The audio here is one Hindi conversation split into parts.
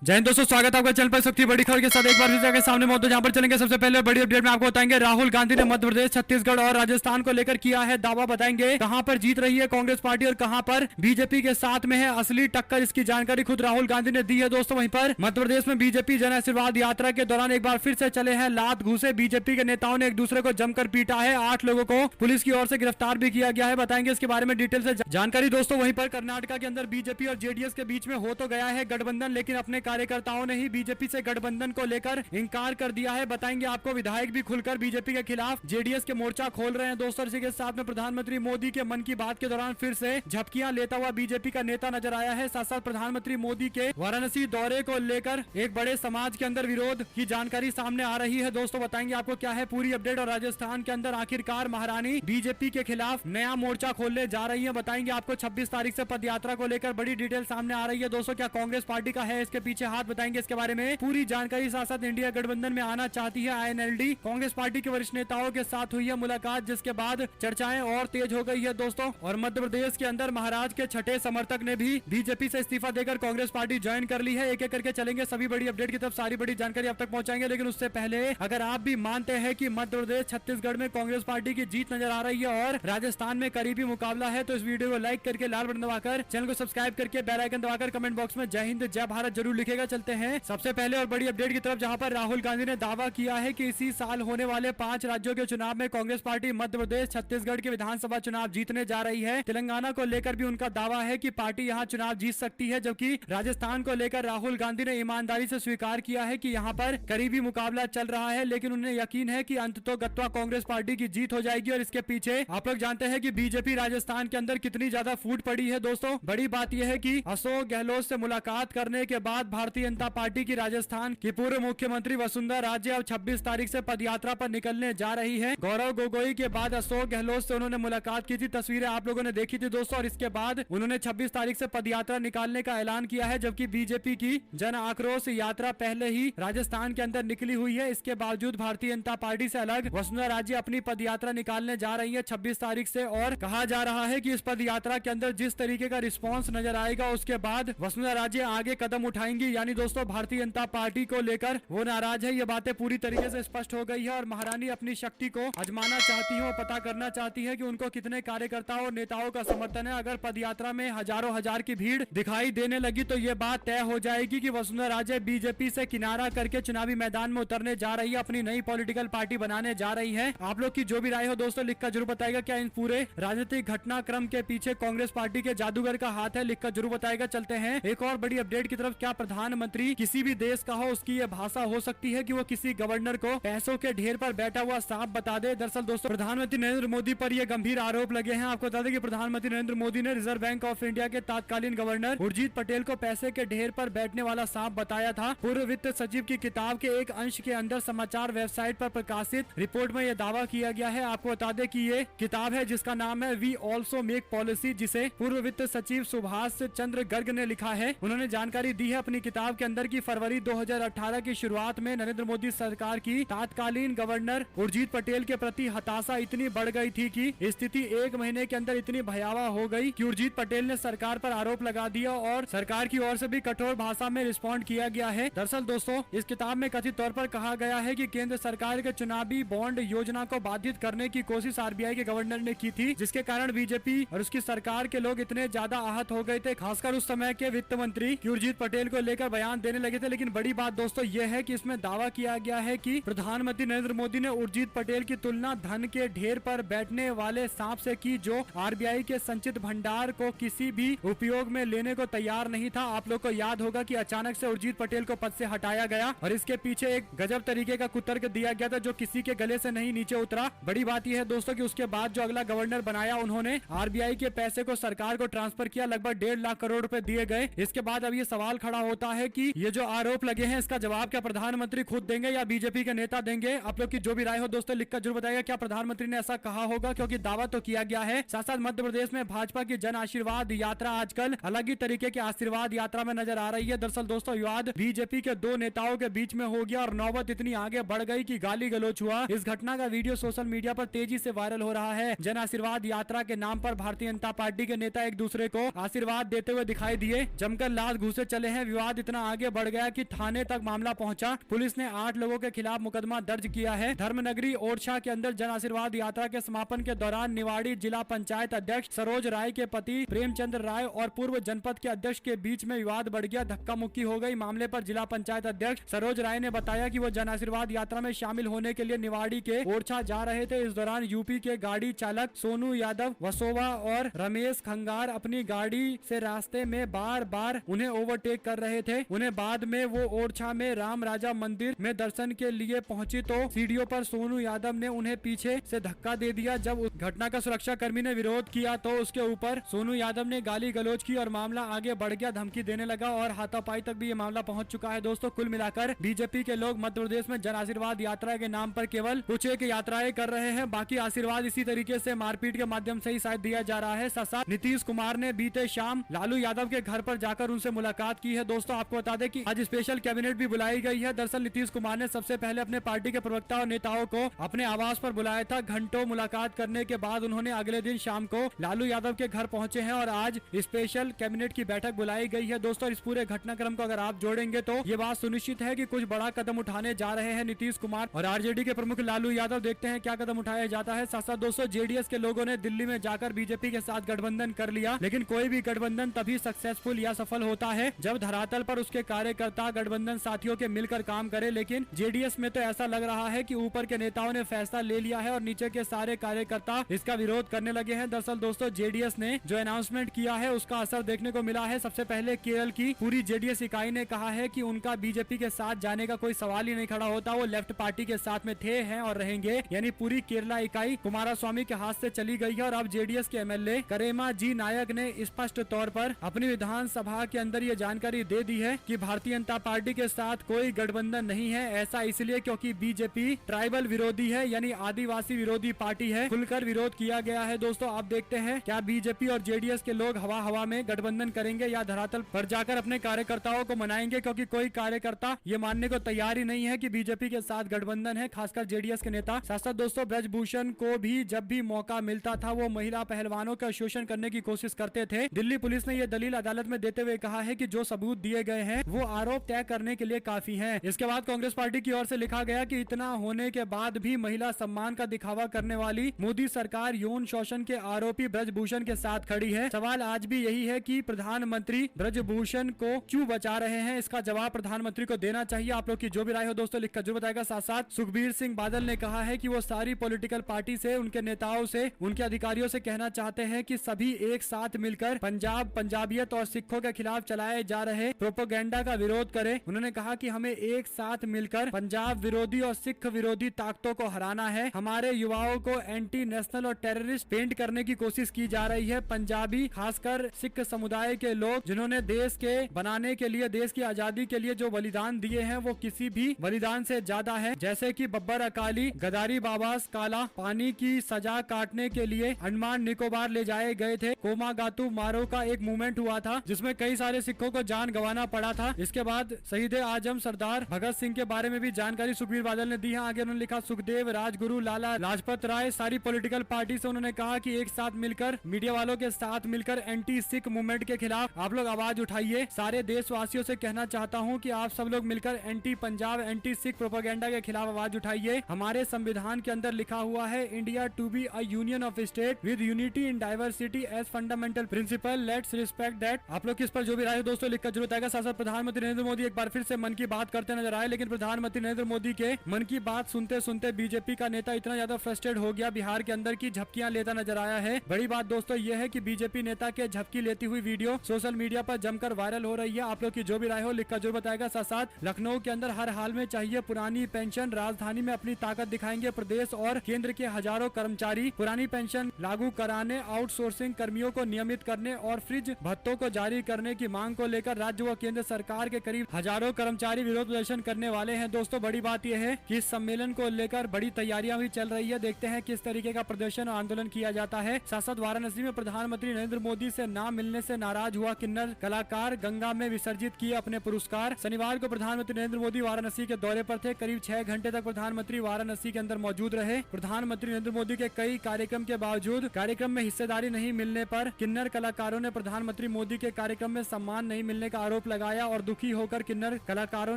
जय हिंद दोस्तों, स्वागत है आपका चैनल पर। सबसे बड़ी खबर के साथ एक बार फिर से सामने मौजूद, जहां पर चलेंगे। सबसे पहले बड़ी अपडेट में आपको बताएंगे राहुल गांधी ने मध्य प्रदेश, छत्तीसगढ़ और राजस्थान को लेकर किया है दावा। बताएंगे कहां पर जीत रही है कांग्रेस पार्टी और कहां पर बीजेपी के साथ में है असली टक्कर। इसकी जानकारी खुद राहुल गांधी ने दी है दोस्तों। वहीं पर मध्य प्रदेश में बीजेपी जन आशीर्वाद यात्रा के दौरान एक बार फिर से चले हैं लात घूसे। बीजेपी के नेताओं ने एक दूसरे को जमकर पीटा है। 8 लोगों को पुलिस की ओर से गिरफ्तार भी किया गया है। बताएंगे इसके बारे में डिटेल से जानकारी दोस्तों। वहीं पर कर्नाटक के अंदर बीजेपी और जेडीएस के बीच में हो तो गया है गठबंधन, लेकिन अपने कार्यकर्ताओं ने ही बीजेपी से गठबंधन को लेकर इंकार कर दिया है। बताएंगे आपको विधायक भी खुलकर बीजेपी के खिलाफ जेडीएस के मोर्चा खोल रहे हैं दोस्तों। इसी के साथ में प्रधानमंत्री मोदी के मन की बात के दौरान फिर से झपकियां लेता हुआ बीजेपी का नेता नजर आया है। साथ साथ प्रधानमंत्री मोदी के वाराणसी दौरे को लेकर एक बड़े समाज के अंदर विरोध की जानकारी सामने आ रही है दोस्तों। बताएंगे आपको क्या है पूरी अपडेट। और राजस्थान के अंदर आखिरकार महारानी बीजेपी के खिलाफ नया मोर्चा खोलने जा रही है। बताएंगे आपको 26 तारीख से पदयात्रा को लेकर बड़ी डिटेल सामने आ रही है दोस्तों। क्या कांग्रेस पार्टी का है इसके पीछे हाथ, बताएंगे इसके बारे में पूरी जानकारी। साथ साथ इंडिया गठबंधन में आना चाहती है आईएनएलडी। कांग्रेस पार्टी के वरिष्ठ नेताओं के साथ हुई है मुलाकात, जिसके बाद चर्चाएं और तेज हो गई है दोस्तों। और मध्य प्रदेश के अंदर महाराज के छठे समर्थक ने भी बीजेपी से इस्तीफा देकर कांग्रेस पार्टी ज्वाइन कर ली है। एक एक करके चलेंगे सभी बड़ी अपडेट की तरफ, सारी बड़ी जानकारी अब तक पहुंचाएंगे। लेकिन उससे पहले अगर आप भी मानते हैं कि मध्य प्रदेश, छत्तीसगढ़ में कांग्रेस पार्टी की जीत नजर आ रही है और राजस्थान में करीबी मुकाबला है, तो इस वीडियो को लाइक करके लाल बटन दबाकर चैनल को सब्सक्राइब करके बेल आइकन दबाकर कमेंट बॉक्स में जय हिंद जय भारत जरूर लिखेगा। चलते हैं सबसे पहले और बड़ी अपडेट की तरफ, जहां पर राहुल गांधी ने दावा किया है कि इसी साल होने वाले 5 राज्यों के चुनाव में कांग्रेस पार्टी मध्य प्रदेश, छत्तीसगढ़ के विधानसभा चुनाव जीतने जा रही है। तेलंगाना को लेकर भी उनका दावा है कि पार्टी यहां चुनाव जीत सकती है, जबकि राजस्थान को लेकर राहुल गांधी ने ईमानदारी से स्वीकार किया है कि यहां पर करीबी मुकाबला चल रहा है, लेकिन उन्हें यकीन है कि अंततोगत्वा कांग्रेस पार्टी की जीत हो जाएगी। और इसके पीछे आप लोग जानते हैं कि बीजेपी राजस्थान के अंदर कितनी ज्यादा फूट पड़ी है दोस्तों। बड़ी बात यह है कि अशोक गहलोत से मुलाकात करने के बाद भारतीय जनता पार्टी की राजस्थान की पूर्व मुख्यमंत्री वसुंधरा राजे अब 26 तारीख से पदयात्रा पर निकलने जा रही है। गौरव गोगोई के बाद अशोक गहलोत से उन्होंने मुलाकात की थी, तस्वीरें आप लोगों ने देखी थी दोस्तों। और इसके बाद उन्होंने 26 तारीख से पदयात्रा निकालने का ऐलान किया है, जबकि बीजेपी की जन आक्रोश यात्रा पहले ही राजस्थान के अंदर निकली हुई है। इसके बावजूद भारतीय जनता पार्टी से अलग वसुंधरा राजे अपनी पदयात्रा निकालने जा रही है 26 तारीख से। और कहा जा रहा है कि इस पदयात्रा के अंदर जिस तरीके का रिस्पॉन्स नजर आएगा, उसके बाद वसुंधरा राजे आगे कदम उठाएंगी। यानी दोस्तों भारतीय जनता पार्टी को लेकर वो नाराज है, ये बातें पूरी तरीके से स्पष्ट हो गई है। और महारानी अपनी शक्ति को आजमाना चाहती है और पता करना चाहती है कि उनको कितने कार्यकर्ताओं और नेताओं का समर्थन है। अगर पदयात्रा में हजारों हजार की भीड़ दिखाई देने लगी तो ये बात तय हो जाएगी कि वसुंधरा राजे बीजेपी से किनारा करके चुनावी मैदान में उतरने जा रही है, अपनी नई पॉलिटिकल पार्टी बनाने जा रही है। आप लोग की जो भी राय हो दोस्तों लिखकर जरूर बताएगा। क्या इन पूरे राजनीतिक घटनाक्रम के पीछे कांग्रेस पार्टी के जादूगर का हाथ है, लिखकर जरूर बताएगा। चलते हैं एक और बड़ी अपडेट की तरफ। क्या प्रधानमंत्री किसी भी देश का हो, उसकी ये भाषा हो सकती है कि वो किसी गवर्नर को पैसों के ढेर पर बैठा हुआ सांप बता दे। दरअसल दोस्तों प्रधानमंत्री नरेंद्र मोदी पर ये गंभीर आरोप लगे हैं। आपको बता दें कि प्रधानमंत्री नरेंद्र मोदी ने रिजर्व बैंक ऑफ इंडिया के तत्कालीन गवर्नर उर्जित पटेल को पैसे के ढेर पर बैठने वाला सांप बताया था। पूर्व वित्त सचिव की किताब के एक अंश के अंदर समाचार वेबसाइट पर प्रकाशित रिपोर्ट में यह दावा किया गया है। आपको बता दें कि ये किताब है जिसका नाम है वी ऑल्सो मेक पॉलिसी, जिसे पूर्व वित्त सचिव सुभाष चंद्र गर्ग ने लिखा है। उन्होंने जानकारी दी है अपनी किताब के अंदर की फरवरी 2018 की शुरुआत में नरेंद्र मोदी सरकार की तत्कालीन गवर्नर उर्जित पटेल के प्रति हताशा इतनी बढ़ गई थी कि स्थिति 1 महीने के अंदर इतनी भयावह हो गई कि उर्जित पटेल ने सरकार पर आरोप लगा दिया और सरकार की ओर से भी कठोर भाषा में रिस्पॉन्ड किया गया है। दरअसल दोस्तों इस किताब में कथित तौर पर कहा गया है कि केंद्र सरकार के चुनावी बॉन्ड योजना को बाधित करने की कोशिश आरबीआई के गवर्नर ने की थी, जिसके कारण बीजेपी और उसकी सरकार के लोग इतने ज्यादा आहत हो गए थे, खासकर उस समय के वित्त मंत्री उर्जित पटेल को लेकर बयान देने लगे थे। लेकिन बड़ी बात दोस्तों यह है कि इसमें दावा किया गया है कि प्रधानमंत्री नरेंद्र मोदी ने उर्जित पटेल की तुलना धन के ढेर पर बैठने वाले सांप से की, जो आरबीआई के संचित भंडार को किसी भी उपयोग में लेने को तैयार नहीं था। आप लोग को याद होगा कि अचानक से उर्जित पटेल को पद से हटाया गया और इसके पीछे एक गजब तरीके का कुतर्क दिया गया था, जो किसी के गले से नहीं नीचे उतरा। बड़ी बात यह है दोस्तों कि उसके बाद जो अगला गवर्नर बनाया, उन्होंने आरबीआई के पैसे को सरकार को ट्रांसफर किया, लगभग 1.5 लाख करोड़ रुपए दिए गए। इसके बाद अब ये सवाल खड़ा होता है कि ये जो आरोप लगे हैं इसका जवाब क्या प्रधानमंत्री खुद देंगे या बीजेपी के नेता देंगे। आप लोग की जो भी राय हो दोस्तों लिखकर जरूर बताइएगा। क्या प्रधानमंत्री ने ऐसा कहा होगा, क्योंकि दावा तो किया गया है। साथ साथ मध्य प्रदेश में भाजपा की जन आशीर्वाद यात्रा आजकल अलग ही तरीके की आशीर्वाद यात्रा में नजर आ रही है। दरअसल दोस्तों विवाद बीजेपी के 2 नेताओं के बीच में हो गया और नौबत इतनी आगे बढ़ गई कि गाली गलौच हुआ। इस घटना का वीडियो सोशल मीडिया पर तेजी से वायरल हो रहा है। जन आशीर्वाद यात्रा के नाम पर भारतीय जनता पार्टी के नेता एक दूसरे को आशीर्वाद देते हुए दिखाई दिए, जमकर लात घूसे चले हैं। विवाद विवाद इतना आगे बढ़ गया कि थाने तक मामला पहुंचा। पुलिस ने 8 लोगों के खिलाफ मुकदमा दर्ज किया है। धर्मनगरी ओरछा के अंदर जन आशीर्वाद यात्रा के समापन के दौरान निवाड़ी जिला पंचायत अध्यक्ष सरोज राय के पति प्रेमचंद्र राय और पूर्व जनपद के अध्यक्ष के बीच में विवाद बढ़ गया, धक्का मुक्की हो गई। मामले पर जिला पंचायत अध्यक्ष सरोज राय ने बताया कि वो जन आशीर्वाद यात्रा में शामिल होने के लिए निवाड़ी के ओरछा जा रहे थे। इस दौरान यूपी के गाड़ी चालक सोनू यादव वसोवा और रमेश खंगार अपनी गाड़ी से रास्ते में बार बार उन्हें ओवरटेक कर रहे थे। उन्हें बाद में वो ओरछा में राम राजा मंदिर में दर्शन के लिए पहुंची तो सीढ़ियों पर सोनू यादव ने उन्हें पीछे से धक्का दे दिया। जब उस घटना का सुरक्षा कर्मी ने विरोध किया तो उसके ऊपर सोनू यादव ने गाली गलौज की और मामला आगे बढ़ गया, धमकी देने लगा और हाथापाई तक भी ये मामला पहुंच चुका है। दोस्तों, कुल मिलाकर बीजेपी के लोग मध्य प्रदेश में जन आशीर्वाद यात्रा के नाम पर केवल कुछ एक यात्राएं कर रहे हैं, बाकी आशीर्वाद इसी तरीके से मारपीट के माध्यम से ही शायद दिया जा रहा है। साथ नीतीश कुमार ने बीते शाम लालू यादव के घर पर जाकर उनसे मुलाकात की है। दोस्तों, आपको बता दें कि आज स्पेशल कैबिनेट भी बुलाई गई है। दरअसल नीतीश कुमार ने सबसे पहले अपने पार्टी के प्रवक्ता और नेताओं को अपने आवास पर बुलाया था। घंटों मुलाकात करने के बाद उन्होंने अगले दिन शाम को लालू यादव के घर पहुंचे हैं और आज स्पेशल कैबिनेट की बैठक बुलाई गई है। दोस्तों, इस पूरे घटनाक्रम को अगर आप जोड़ेंगे तो ये बात सुनिश्चित है कि कुछ बड़ा कदम उठाने जा रहे हैं नीतीश कुमार और आरजेडी के प्रमुख लालू यादव। देखते हैं क्या कदम उठाया जाता है। साथ साथ दोस्तों, जेडीएस के लोगों ने दिल्ली में जाकर बीजेपी के साथ गठबंधन कर लिया, लेकिन कोई भी गठबंधन तभी सक्सेसफुल या सफल होता है जब धरातल पर उसके कार्यकर्ता गठबंधन साथियों के मिलकर काम करे। लेकिन जेडीएस में तो ऐसा लग रहा है कि ऊपर के नेताओं ने फैसला ले लिया है और नीचे के सारे कार्यकर्ता इसका विरोध करने लगे हैं। दरअसल दोस्तों, जेडीएस ने जो अनाउंसमेंट किया है उसका असर देखने को मिला है। सबसे पहले केरल की पूरी जेडीएस इकाई ने कहा है कि उनका बीजेपी के साथ जाने का कोई सवाल ही नहीं खड़ा होता, वो लेफ्ट पार्टी के साथ में थे, हैं और रहेंगे। यानी पूरी केरला इकाई कुमारस्वामी के हाथ से चली गई है और अब जेडीएस के एमएलए करेमा जी नायक ने स्पष्ट तौर पर अपनी विधानसभा के अंदर ये जानकारी दे दी है कि भारतीय जनता पार्टी के साथ कोई गठबंधन नहीं है। ऐसा इसलिए क्योंकि बीजेपी ट्राइबल विरोधी है, यानी आदिवासी विरोधी पार्टी है। खुलकर विरोध किया गया है। दोस्तों, आप देखते हैं क्या बीजेपी और जेडीएस के लोग हवा हवा में गठबंधन करेंगे या धरातल पर जाकर अपने कार्यकर्ताओं को मनाएंगे, क्योंकि कोई कार्यकर्ता ये मानने को तैयार ही नहीं है कि बीजेपी के साथ गठबंधन है, खासकर जेडीएस के नेता। साथ साथ दोस्तों, ब्रजभूषण को भी जब भी मौका मिलता था वो महिला पहलवानों का शोषण करने की कोशिश करते थे। दिल्ली पुलिस ने यह दलील अदालत में देते हुए कहा है कि जो सबूत दिए गए हैं वो आरोप तय करने के लिए काफी हैं। इसके बाद कांग्रेस पार्टी की ओर से लिखा गया कि इतना होने के बाद भी महिला सम्मान का दिखावा करने वाली मोदी सरकार यौन शोषण के आरोपी ब्रजभूषण के साथ खड़ी है। सवाल आज भी यही है कि प्रधानमंत्री ब्रजभूषण को क्यों बचा रहे हैं, इसका जवाब प्रधानमंत्री को देना चाहिए। आप लोग की जो भी राय हो दोस्तों लिखकर जरूर बताएगा। साथ साथ सुखबीर सिंह बादल ने कहा है कि वो सारी पॉलिटिकल पार्टी से, उनके नेताओं से, उनके अधिकारियों से कहना चाहते हैं कि सभी एक साथ मिलकर पंजाबियत और सिखों के खिलाफ चलाए जा रहे प्रोपेगेंडा का विरोध करें। उन्होंने कहा कि हमें एक साथ मिलकर पंजाब विरोधी और सिख विरोधी ताकतों को हराना है। हमारे युवाओं को एंटी नेशनल और टेररिस्ट पेंट करने की कोशिश की जा रही है। पंजाबी, खासकर सिख समुदाय के लोग जिन्होंने देश के बनाने के लिए, देश की आजादी के लिए जो बलिदान दिए हैं वो किसी भी बलिदान से ज्यादा है। जैसे कि बब्बर अकाली, गदारी बाबास, काला पानी की सजा काटने के लिए अंडमान निकोबार ले जाए गए थे। कोमागातु मारो का एक मूवमेंट हुआ था जिसमें कई सारे सिखों को जान गंवाना पड़ा था। इसके बाद शहीद आजम सरदार भगत सिंह के बारे में भी जानकारी सुखबीर बादल ने दी है। आगे उन्होंने लिखा, सुखदेव, राजगुरु, लाला लाजपत राय, सारी पॉलिटिकल पार्टी से उन्होंने कहा कि एक साथ मिलकर, मीडिया वालों के साथ मिलकर एंटी सिख मूवमेंट के खिलाफ आप लोग आवाज उठाइए। सारे देशवासियों से कहना चाहता हूं कि आप सब लोग मिलकर anti Punjab, anti Sikh propaganda के खिलाफ आवाज उठाइए। हमारे संविधान के अंदर लिखा हुआ है, India to be a union of state with unity in diversity as fundamental principle, let's respect that. आप लोग किस पर जो भी राय हो दोस्तों लिखकर जरूर आएगा। साथ साथ प्रधानमंत्री नरेंद्र मोदी एक बार फिर से मन की बात करते नजर आए, लेकिन प्रधानमंत्री नरेंद्र मोदी के मन की बात सुनते सुनते बीजेपी का नेता इतना ज्यादा फ्रस्ट्रेट हो गया, बिहार के अंदर की झपकियां लेता नजर आया है। बड़ी बात दोस्तों ये है कि बीजेपी नेता के झपकी लेती हुई वीडियो सोशल मीडिया पर जमकर वायरल हो रही है। आप लोग की जो भी राय हो लिखकर जरूर बताएगा। साथ साथ लखनऊ के अंदर हर हाल में चाहिए पुरानी पेंशन, राजधानी में अपनी ताकत दिखाएंगे प्रदेश और केंद्र के हजारों कर्मचारी। पुरानी पेंशन लागू कराने, आउटसोर्सिंग कर्मियों को नियमित करने और फ्रिज भत्तों को जारी करने की मांग को लेकर राज्य व केंद्र सरकार के करीब हजारों कर्मचारी विरोध प्रदर्शन करने वाले हैं। दोस्तों, बड़ी बात यह है कि इस सम्मेलन को लेकर बड़ी तैयारियां भी चल रही है। देखते हैं किस तरीके का प्रदर्शन और आंदोलन किया जाता है। साथ साथ वाराणसी में प्रधानमंत्री नरेंद्र मोदी से ना मिलने से नाराज हुआ किन्नर कलाकार, गंगा में विसर्जित किए अपने पुरस्कार। शनिवार को प्रधानमंत्री नरेंद्र मोदी वाराणसी के दौरे पर थे। करीब 6 घंटे तक प्रधानमंत्री वाराणसी के अंदर मौजूद रहे। प्रधानमंत्री नरेंद्र मोदी के कई कार्यक्रम के बावजूद कार्यक्रम में हिस्सेदारी नहीं मिलने पर किन्नर कलाकारों ने प्रधानमंत्री मोदी के कार्यक्रम में सम्मान नहीं मिलने का आरोप आरोप लगाया और दुखी होकर किन्नर कलाकारों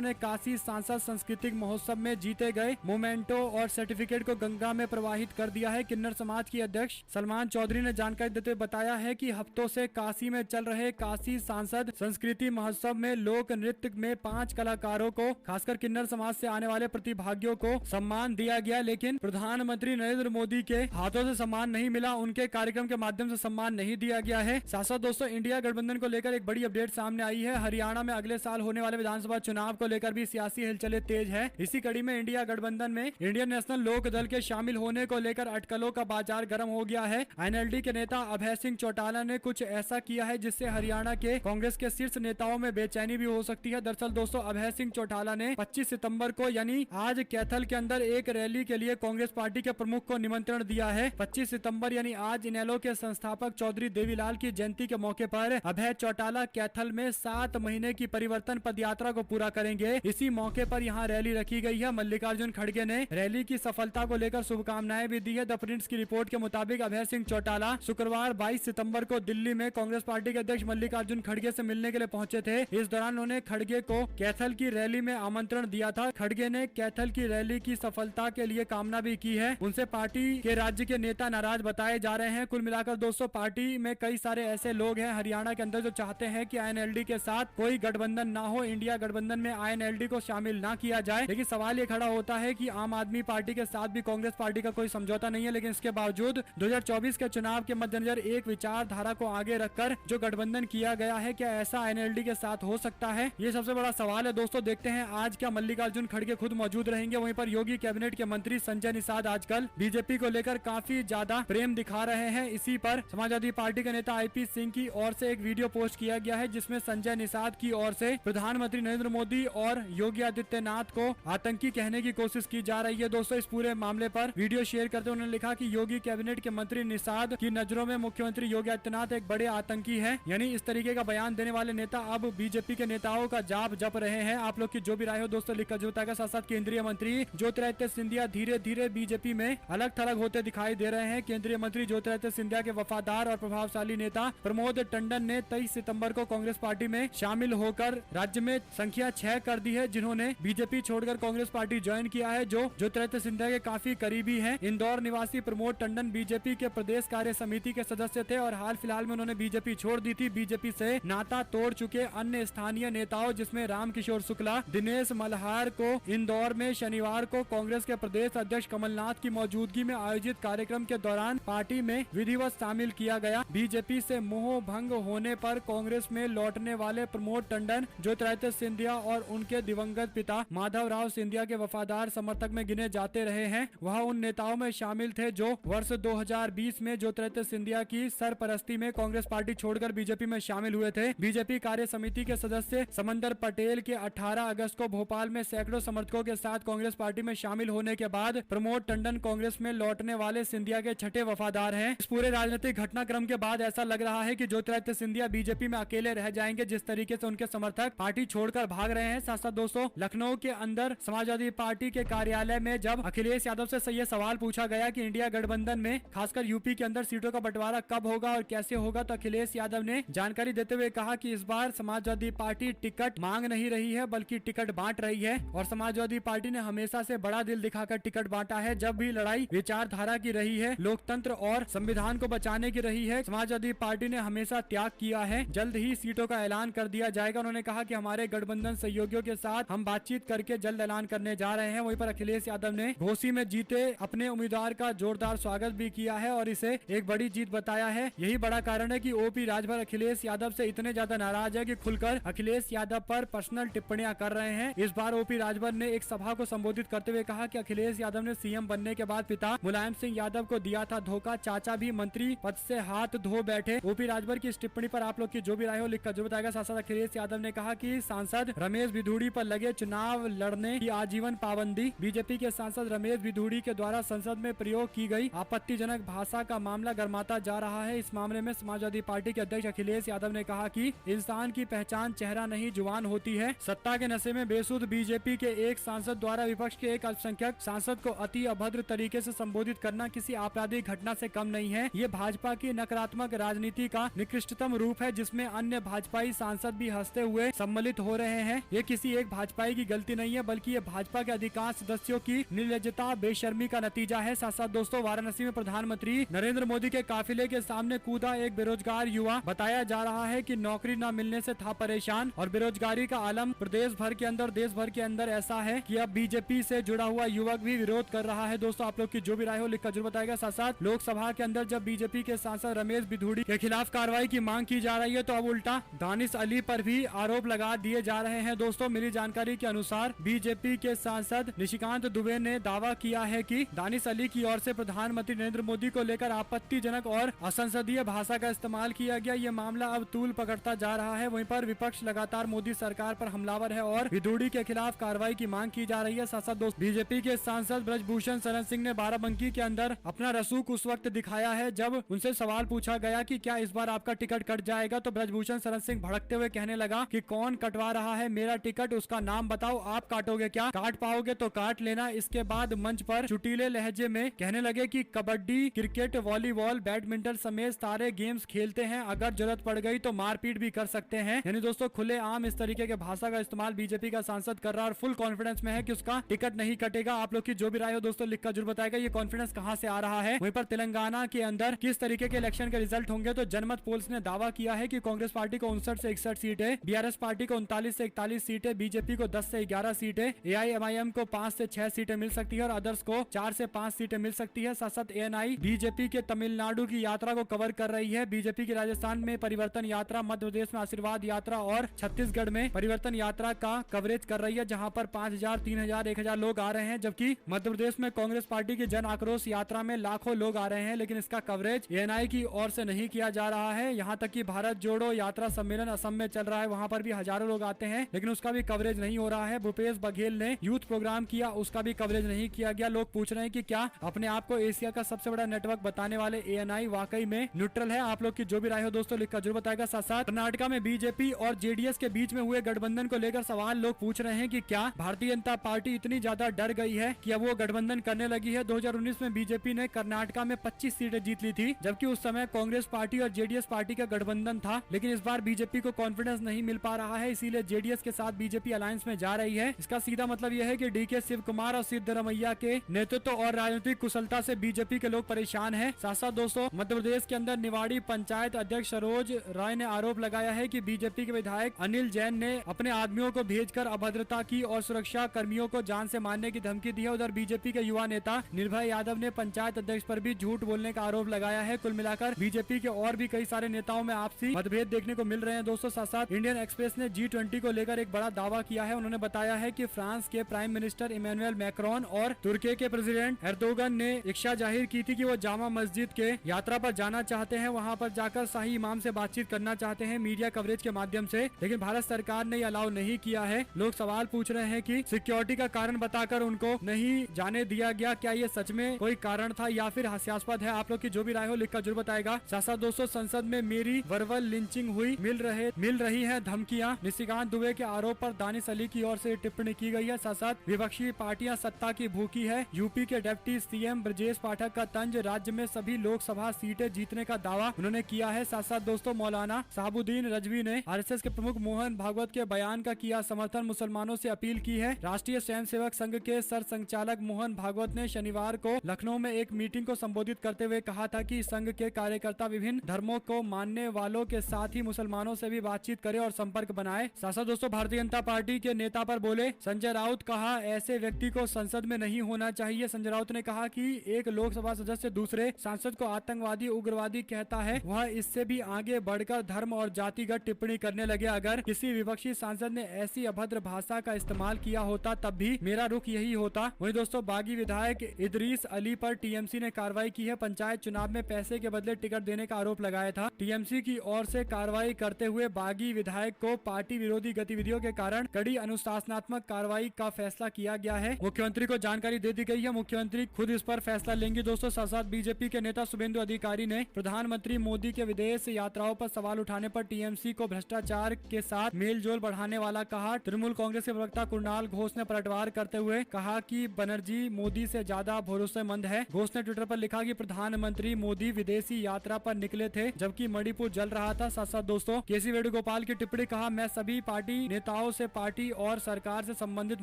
ने काशी सांसद सांस्कृतिक महोत्सव में जीते गए मोमेंटो और सर्टिफिकेट को गंगा में प्रवाहित कर दिया है। किन्नर समाज की अध्यक्ष सलमान चौधरी ने जानकारी देते हुए बताया है कि हफ्तों से काशी में चल रहे काशी सांसद संस्कृति महोत्सव में लोक नृत्य में 5 कलाकारों को खासकर किन्नर समाज से आने वाले प्रतिभागियों को सम्मान दिया गया, लेकिन प्रधानमंत्री नरेंद्र मोदी के हाथों से सम्मान नहीं मिला, उनके कार्यक्रम के माध्यम से सम्मान नहीं दिया गया है। साथ साथ दोस्तों इंडिया गठबंधन को लेकर एक बड़ी अपडेट सामने आई है। हरियाणा में अगले साल होने वाले विधानसभा चुनाव को लेकर भी सियासी हिलचलें तेज है। इसी कड़ी में इंडिया गठबंधन में इंडियन नेशनल लोक दल के शामिल होने को लेकर अटकलों का बाजार गर्म हो गया है। एनएलडी के नेता अभय सिंह चौटाला ने कुछ ऐसा किया है जिससे हरियाणा के कांग्रेस के शीर्ष नेताओं में बेचैनी भी हो सकती है। दरअसल दोस्तों अभय सिंह चौटाला ने 25 सितंबर को यानी आज कैथल के अंदर एक रैली के लिए कांग्रेस पार्टी के प्रमुख को निमंत्रण दिया है। 25 सितंबर यानी आज इनेलो के संस्थापक चौधरी देवीलाल की जयंती के मौके पर अभय चौटाला कैथल में 7 महीने की परिवर्तन पदयात्रा को पूरा करेंगे। इसी मौके पर यहाँ रैली रखी गई है। मल्लिकार्जुन खड़गे ने रैली की सफलता को लेकर शुभकामनाएं भी दी है। द प्रिंस की रिपोर्ट के मुताबिक अभय सिंह चौटाला शुक्रवार 22 सितंबर को दिल्ली में कांग्रेस पार्टी के अध्यक्ष मल्लिकार्जुन खड़गे से मिलने के लिए पहुंचे थे। इस दौरान उन्होंने खड़गे को कैथल की रैली में आमंत्रण दिया था। खड़गे ने कैथल की रैली की सफलता के लिए कामना भी की है। उनसे पार्टी के राज्य के नेता नाराज बताए जा रहे हैं। कुल मिलाकर दोस्तों पार्टी में कई सारे ऐसे लोग हैं हरियाणा के अंदर जो चाहते हैं कि आईएनएलडी के साथ कोई गठबंधन ना हो, इंडिया गठबंधन में आईएनएलडी को शामिल ना किया जाए। लेकिन सवाल ये खड़ा होता है कि आम आदमी पार्टी के साथ भी कांग्रेस पार्टी का कोई समझौता नहीं है, लेकिन इसके बावजूद 2024 के चुनाव के मद्देनजर एक विचारधारा को आगे रखकर जो गठबंधन किया गया है, क्या ऐसा आईएनएलडी के साथ हो सकता है? ये सबसे बड़ा सवाल है दोस्तों। देखते हैं आज क्या मल्लिकार्जुन खड़गे खुद मौजूद रहेंगे। वहीं पर योगी कैबिनेट के मंत्री संजय निषाद आजकल बीजेपी को लेकर काफी ज्यादा प्रेम दिखा रहे हैं। इसी पर समाजवादी पार्टी के नेता आईपी सिंह की ओर से एक वीडियो पोस्ट किया गया है जिसमें संजय निषाद की ओर से प्रधानमंत्री नरेंद्र मोदी और योगी आदित्यनाथ को आतंकी कहने की कोशिश की जा रही है। दोस्तों इस पूरे मामले पर वीडियो शेयर करते हुए उन्होंने लिखा कि योगी कैबिनेट के मंत्री निषाद की नजरों में मुख्यमंत्री योगी आदित्यनाथ एक बड़े आतंकी है। यानी इस तरीके का बयान देने वाले नेता अब बीजेपी के नेताओं का जाप जप रहे हैं। आप लोग की जो भी राय हो दोस्तों लिखकर जरूर बताएगा। साथ साथ केंद्रीय मंत्री ज्योतिरादित्य सिंधिया धीरे धीरे बीजेपी में अलग थलग होते दिखाई दे रहे हैं। केंद्रीय मंत्री ज्योतिरादित्य सिंधिया के वफादार और प्रभावशाली नेता प्रमोद टंडन ने 23 सितंबर को कांग्रेस पार्टी में शामिल होकर राज्य में संख्या 6 कर दी है, जिन्होंने बीजेपी छोड़कर कांग्रेस पार्टी ज्वाइन किया है, जो ज्योतिरादित्य सिंधिया के काफी करीबी हैं। इंदौर निवासी प्रमोद टंडन बीजेपी के प्रदेश कार्य समिति के सदस्य थे और हाल फिलहाल में उन्होंने बीजेपी छोड़ दी थी। बीजेपी से नाता तोड़ चुके अन्य स्थानीय नेताओं जिसमें रामकिशोर शुक्ला, दिनेश मल्हार को इंदौर में शनिवार को कांग्रेस के प्रदेश अध्यक्ष कमलनाथ की मौजूदगी में आयोजित कार्यक्रम के दौरान पार्टी में विधिवत शामिल किया गया। बीजेपी से मोह भंग होने पर कांग्रेस में लौटने वाले प्रमोद टंडन ज्योतिरादित्य सिंधिया और उनके दिवंगत पिता माधव राव सिंधिया के वफादार समर्थक में गिने जाते रहे हैं। वह उन नेताओं में शामिल थे जो वर्ष 2020 में ज्योतिरादित्य सिंधिया की सरपरस्ती में कांग्रेस पार्टी छोड़कर बीजेपी में शामिल हुए थे। बीजेपी कार्य समिति के सदस्य समंदर पटेल के 18 अगस्त को भोपाल में सैकड़ों समर्थकों के साथ कांग्रेस पार्टी में शामिल होने के बाद प्रमोद टंडन कांग्रेस में लौटने वाले सिंधिया के छठे वफादार हैं। इस पूरे राजनीतिक घटनाक्रम के बाद ऐसा लग रहा है कि ज्योतिरादित्य सिंधिया बीजेपी में अकेले रह जाएंगे, जिस तरीके से उनके समर्थक पार्टी छोड़कर भाग रहे हैं। साथ साथ दोस्तों लखनऊ के अंदर समाजवादी पार्टी के कार्यालय में जब अखिलेश यादव से यह सवाल पूछा गया कि इंडिया गठबंधन में खासकर यूपी के अंदर सीटों का बंटवारा कब होगा और कैसे होगा, तो अखिलेश यादव ने जानकारी देते हुए कहा कि इस बार समाजवादी पार्टी टिकट मांग नहीं रही है बल्कि टिकट बांट रही है और समाजवादी पार्टी ने हमेशा से बड़ा दिल दिखाकर टिकट बांटा है। जब भी लड़ाई विचारधारा की रही है, लोकतंत्र और संविधान को बचाने की रही है, समाजवादी पार्टी ने हमेशा त्याग किया है। जल्द ही सीटों का ऐलान कर दिया जाएगा। उन्होंने कहा कि हमारे गठबंधन सहयोगियों के साथ हम बातचीत करके जल्द ऐलान करने जा रहे हैं। वहीं पर अखिलेश यादव ने घोसी में जीते अपने उम्मीदवार का जोरदार स्वागत भी किया है और इसे एक बड़ी जीत बताया है। यही बड़ा कारण है कि ओपी राजभर अखिलेश यादव से इतने ज्यादा नाराज है कि खुलकर अखिलेश यादव पर पर्सनल टिप्पणियां कर रहे हैं। इस बार ओपी राजभर ने एक सभा को संबोधित करते हुए कहा कि अखिलेश यादव ने सीएम बनने के बाद पिता मुलायम सिंह यादव को दिया था धोखा, चाचा भी मंत्री पद से हाथ धो बैठे। ओपी राजभर की इस टिप्पणी पर आप लोग की जो भी राय हो लिखकर जरूर बताएगा। साथ साथ अखिलेश यादव ने कहा कि सांसद रमेश बिधूड़ी पर लगे चुनाव लड़ने की आजीवन पाबंदी, बीजेपी के सांसद रमेश बिधूड़ी के द्वारा संसद में प्रयोग की गई आपत्तिजनक भाषा का मामला गर्माता जा रहा है। इस मामले में समाजवादी पार्टी के अध्यक्ष अखिलेश यादव ने कहा कि इंसान की पहचान चेहरा नहीं जुबान होती है। सत्ता के नशे में बेसुध बीजेपी के एक सांसद द्वारा विपक्ष के एक अल्पसंख्यक सांसद को अति अभद्र तरीके से संबोधित करना किसी आपराधिक घटना से कम नहीं है। ये भाजपा की नकारात्मक राजनीति का निकृष्टतम रूप है, जिसमें अन्य भाजपाई सांसद सांसद भी हंसते हुए सम्मिलित हो रहे हैं। ये किसी एक भाजपाई की गलती नहीं है, बल्कि ये भाजपा के अधिकांश सदस्यों की निर्लज्जता, बेशर्मी का नतीजा है। साथ साथ दोस्तों, वाराणसी में प्रधानमंत्री नरेंद्र मोदी के काफिले के सामने कूदा एक बेरोजगार युवा। बताया जा रहा है कि नौकरी न मिलने से था परेशान और बेरोजगारी का आलम प्रदेश भर के अंदर, देश भर के अंदर ऐसा है कि अब बीजेपी से जुड़ा हुआ युवक भी विरोध कर रहा है। दोस्तों, आप लोग की जो भी राय हो लिखकर जरूर बताएगा। साथ साथ लोकसभा के अंदर जब बीजेपी के सांसद रमेश बिधूड़ी के खिलाफ कार्रवाई की मांग की जा रही है, तो अब उल्टा दानिश अली पर भी आरोप लगा दिए जा रहे हैं। दोस्तों, मिली जानकारी के अनुसार बीजेपी के सांसद निशिकांत दुबे ने दावा किया है कि दानिश अली की ओर से प्रधानमंत्री नरेंद्र मोदी को लेकर आपत्तिजनक और असंसदीय भाषा का इस्तेमाल किया गया। ये मामला अब तूल पकड़ता जा रहा है। वहीं पर विपक्ष लगातार मोदी सरकार पर हमलावर है और बिधूड़ी के खिलाफ कार्रवाई की मांग की जा रही है। साथ साथ दोस्त, बीजेपी के सांसद ब्रजभूषण शरण सिंह ने बाराबंकी के अंदर अपना रसूख उस वक्त दिखाया है जब उनसे सवाल पूछा गया कि क्या इस बार आपका टिकट कट जाएगा, तो ब्रजभूषण शरण सिंह भड़कते हुए कहने लगा कि कौन कटवा रहा है मेरा टिकट, उसका नाम बताओ, आप काटोगे क्या, काट पाओगे तो काट लेना। इसके बाद मंच पर चुटीले लहजे में कहने लगे कि कबड्डी, क्रिकेट, वॉलीबॉल, बैडमिंटन समेत सारे गेम्स खेलते हैं, अगर जरूरत पड़ गई तो मारपीट भी कर सकते हैं। यानी दोस्तों, खुलेआम इस तरीके के भाषा का इस्तेमाल बीजेपी का सांसद कर रहा है और फुल कॉन्फिडेंस में है कि उसका टिकट नहीं कटेगा। आप लोग की जो भी राय हो दोस्तों लिखकर जरूर बताएगा ये कॉन्फिडेंस कहां से आ रहा है। वहीं पर तेलंगाना के अंदर किस तरीके के इलेक्शन के रिजल्ट होंगे, तो जनमत पोल्स ने दावा किया है कि कांग्रेस पार्टी को 59 से 61 सीटें, बीआरएस पार्टी को 39 से 41 सीटें, बीजेपी को 10 से 11 सीटें, एआईएमआईएम को 5 से 6 सीटें मिल सकती है और अदर्स को 4 से 5 सीटें मिल सकती है। साथ साथ एएनआई बीजेपी के तमिलनाडु की यात्रा को कवर कर रही है। बीजेपी की राजस्थान में परिवर्तन यात्रा, मध्य प्रदेश में आशीर्वाद यात्रा और छत्तीसगढ़ में परिवर्तन यात्रा का कवरेज कर रही है, जहां पर 5000, 3000, 1000 लोग आ रहे हैं। जबकि मध्य प्रदेश में कांग्रेस पार्टी की जन आक्रोश यात्रा में लाखों लोग आ रहे हैं, लेकिन इसका कवरेज एएनआई की ओर से नहीं किया जा रहा है। यहाँ तक कि भारत जोड़ो यात्रा सम्मेलन असम में चल रहा है, वहाँ पर भी हजारों लोग आते हैं, लेकिन उसका भी कवरेज नहीं हो रहा है। भूपेश बघेल ने यूथ प्रोग्राम किया, उसका भी कवरेज नहीं किया गया। लोग पूछ रहे हैं कि क्या अपने आप को एशिया का सबसे बड़ा नेटवर्क बताने वाले एएनआई वाकई में न्यूट्रल है। आप लोग की जो भी राय हो दोस्तों लिखकर जरूर बताएगा। साथ साथ कर्नाटका में बीजेपी और जेडीएस के बीच में हुए गठबंधन को लेकर सवाल लोग पूछ रहे हैं कि क्या भारतीय जनता पार्टी इतनी ज्यादा डर गई है कि अब वो गठबंधन करने लगी है। 2019 में बीजेपी ने कर्नाटका में 25 सीटें जीत ली थी, जबकि उस समय कांग्रेस पार्टी और जेडीएस पार्टी का गठबंधन था। लेकिन इस बार बीजेपी को कॉन्फिडेंस नहीं मिल पा रहा है, इसीलिए जेडीएस के साथ बीजेपी अलायंस में जा रही है। इसका सीधा मतलब यह है कि डीके शिव कुमार और सिद्धरमैया के नेतृत्व और राजनीतिक कुशलता से बीजेपी के लोग परेशान हैं। साथ साथ दोस्तों, मध्य प्रदेश के अंदर निवाड़ी पंचायत अध्यक्ष सरोज राय ने आरोप लगाया है कि बीजेपी के विधायक अनिल जैन ने अपने आदमियों को भेजकर अभद्रता की और सुरक्षा कर्मियों को जान से मारने की धमकी दी है। उधर बीजेपी के युवा नेता निर्भय यादव ने पंचायत अध्यक्ष पर भी झूठ बोलने का आरोप लगाया है। कुल मिलाकर बीजेपी के और भी कई सारे नेताओं में आपसी मतभेद देखने को मिल रहे हैं। दोस्तों, साथ साथ इंडियन एक्सप्रेस ने G20 को लेकर एक बड़ा दावा किया है। उन्होंने बताया है कि फ्रांस के प्राइम मिनिस्टर इमैनुअल मैक्रोन और तुर्की के प्रेसिडेंट एर्दोगन ने इच्छा जाहिर की थी कि वो जामा मस्जिद के यात्रा पर जाना चाहते हैं, वहां पर जाकर शाही इमाम से बातचीत करना चाहते हैं मीडिया कवरेज के माध्यम से, लेकिन भारत सरकार ने अलाउ नहीं किया है। लोग सवाल पूछ रहे हैं कि सिक्योरिटी का कारण बताकर उनको नहीं जाने दिया गया, क्या ये सच में कोई कारण था या फिर हास्यास्पद है। आप लोग की जो भी राय हो लिखकर जरूर बताएगा। साथ साथ दोस्तों, संसद में मेरी वर्बल लिंचिंग हुई, मिल रही है धमकियां। निशिकांत दुबे के आरोप पर दानिश अली की ओर से टिप्पणी की गई है। साथ साथ विपक्षी पार्टियां सत्ता की भूखी है। यूपी के डिप्टी सीएम ब्रजेश पाठक का तंज, राज्य में सभी लोकसभा सीटें जीतने का दावा उन्होंने किया है। साथ साथ दोस्तों, मौलाना साहबुद्दीन रजवी ने आरएसएस के प्रमुख मोहन भागवत के बयान का किया समर्थन, मुसलमानों से अपील की है। राष्ट्रीय स्वयंसेवक संघ के सर संचालक मोहन भागवत ने शनिवार को लखनऊ में एक मीटिंग को संबोधित करते हुए कहा था कि संघ के कार्यकर्ता विभिन्न धर्मों को मानने वालों के साथ ही मुसलमानों से भी बातचीत करें और संपर्क बनाए। साथ साथ दोस्तों, भारतीय जनता पार्टी के नेता पर बोले संजय राउत, कहा ऐसे व्यक्ति को संसद में नहीं होना चाहिए। संजय राउत ने कहा कि एक लोकसभा सदस्य दूसरे सांसद को आतंकवादी, उग्रवादी कहता है, वह इससे भी आगे बढ़कर धर्म और जातिगत टिप्पणी करने लगे। अगर किसी विपक्षी सांसद ने ऐसी अभद्र भाषा का इस्तेमाल किया होता तब भी मेरा रुख यही होता। वहीं दोस्तों, बागी विधायक इदरीस अली पर टीएमसी ने कार्रवाई की है। पंचायत चुनाव में पैसे के बदले टिकट देने का आरोप लगाया था। टीएमसी की ओर से कार्रवाई करते हुए बागी विधायक को पार्टी विरोधी गतिविधियों के कारण कड़ी अनुशासनात्मक कार्रवाई का फैसला किया गया है। मुख्यमंत्री को जानकारी दे दी गई है, मुख्यमंत्री खुद इस पर फैसला लेंगे। दोस्तों, साथ साथ बीजेपी के नेता शुभेंदु अधिकारी ने प्रधानमंत्री मोदी के विदेश यात्राओं पर सवाल उठाने पर टीएमसी को भ्रष्टाचार के साथ मेलजोल बढ़ाने वाला कहा। तृणमूल कांग्रेस के प्रवक्ता कुणाल घोष ने पलटवार करते हुए कहा कि बनर्जी मोदी से ज्यादा भरोसेमंद है। घोष ने ट्विटर पर लिखा कि प्रधानमंत्री मोदी विदेशी यात्रा पर निकले थे जबकि मणिपुर जल रहा था। साथ साथ दोस्तों, केसी वेणुगोपाल गोपाल की टिप्पणी, कहा मैं सभी पार्टी नेताओं से पार्टी और सरकार से संबंधित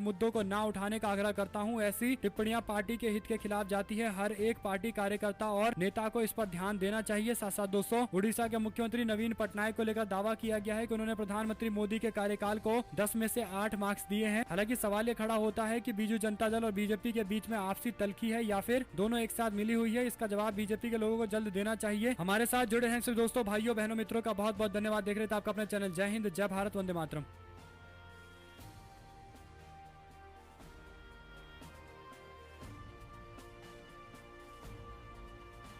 मुद्दों को न उठाने का आग्रह करता हूं। ऐसी टिप्पणियां पार्टी के हित के खिलाफ जाती है। हर एक पार्टी कार्यकर्ता और नेता को इस पर ध्यान देना चाहिए। साथ साथ दोस्तों, उड़ीसा के मुख्यमंत्री नवीन पटनायक को लेकर दावा किया गया है कि उन्होंने प्रधानमंत्री मोदी के कार्यकाल को 10 में से 8 मार्क्स दिए हैं। हालांकि सवाल ये खड़ा होता है कि बीजू जनता दल और बीजेपी के बीच में आपसी तल्खी है या फिर दोनों एक साथ मिली हुई है। इसका जवाब बीजेपी के लोगों को जल्द देना चाहिए। हमारे साथ जुड़े हैं सिर्फ दोस्तों, भाइयों, बहनों, मित्रों का बहुत बहुत धन्यवाद। देख रहे थे आपका अपना चैनल। जय हिंद, जय भारत, वंदे मातरम।